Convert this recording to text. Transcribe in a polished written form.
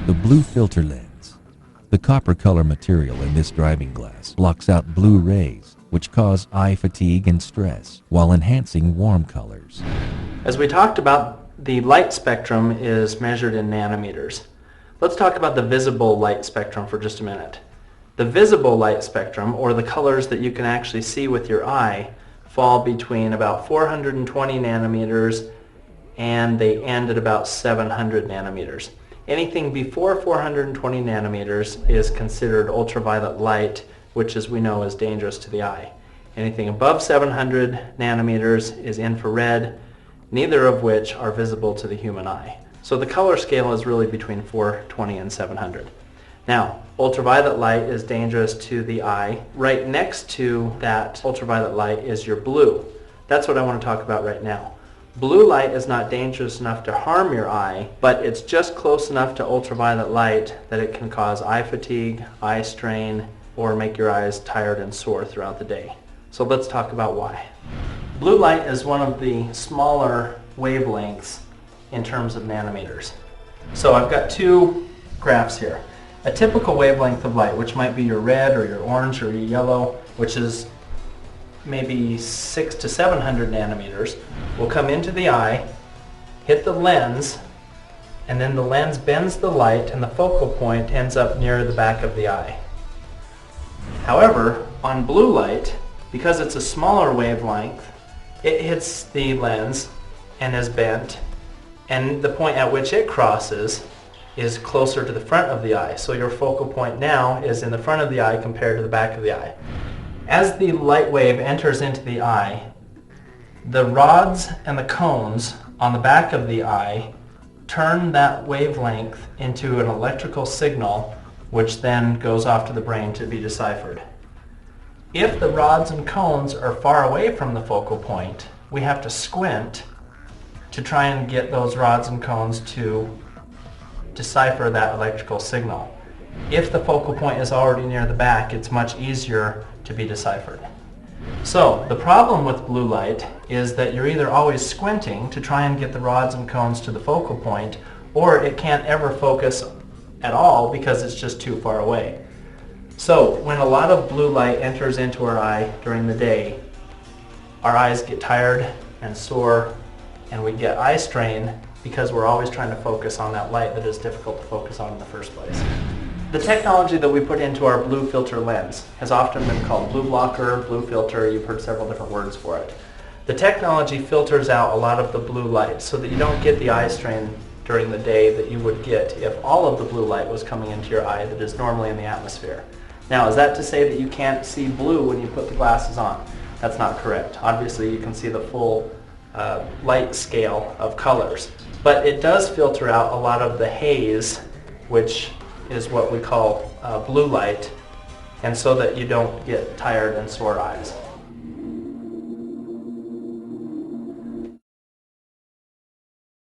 The blue filter lens. The copper color material in this driving glass blocks out blue rays, which cause eye fatigue and stress, while enhancing warm colors. As we talked about, the light spectrum is measured in nanometers. Let's talk about the visible light spectrum for just a minute. The visible light spectrum, or the colors that you can actually see with your eye, fall between about 420 nanometers and they end at about 700 nanometers. Anything before 420 nanometers is considered ultraviolet light, which as we know is dangerous to the eye. Anything above 700 nanometers is infrared, neither of which are visible to the human eye. So the color scale is really between 420 and 700. Now, ultraviolet light is dangerous to the eye. Right next to that ultraviolet light is your blue. That's what I want to talk about right now. Blue light is not dangerous enough to harm your eye, but it's just close enough to ultraviolet light that it can cause eye fatigue, eye strain, or make your eyes tired and sore throughout the day. So let's talk about why. Blue light is one of the smaller wavelengths in terms of nanometers. So I've got two graphs here. A typical wavelength of light, which might be your red or your orange or your yellow, which is maybe 600 to 700 nanometers, will come into the eye, hit the lens, and then the lens bends the light and the focal point ends up near the back of the eye. However, on blue light, because it's a smaller wavelength, it hits the lens and is bent, and the point at which it crosses is closer to the front of the eye. So your focal point now is in the front of the eye compared to the back of the eye. As the light wave enters into the eye, the rods and the cones on the back of the eye turn that wavelength into an electrical signal, which then goes off to the brain to be deciphered. If the rods and cones are far away from the focal point, we have to squint to try and get those rods and cones to decipher that electrical signal. If the focal point is already near the back, it's much easier to be deciphered. So the problem with blue light is that you're either always squinting to try and get the rods and cones to the focal point, or it can't ever focus at all because it's just too far away. So when a lot of blue light enters into our eye during the day, our eyes get tired and sore, and we get eye strain because we're always trying to focus on that light that is difficult to focus on in the first place. The technology that we put into our blue filter lens has often been called blue blocker, blue filter. You've heard several different words for it. The technology filters out a lot of the blue light so that you don't get the eye strain during the day that you would get if all of the blue light was coming into your eye that is normally in the atmosphere. Now, is that to say that you can't see blue when you put the glasses on? That's not correct. Obviously, you can see the full light scale of colors. But it does filter out a lot of the haze, which is what we call blue light, and so that you don't get tired and sore eyes.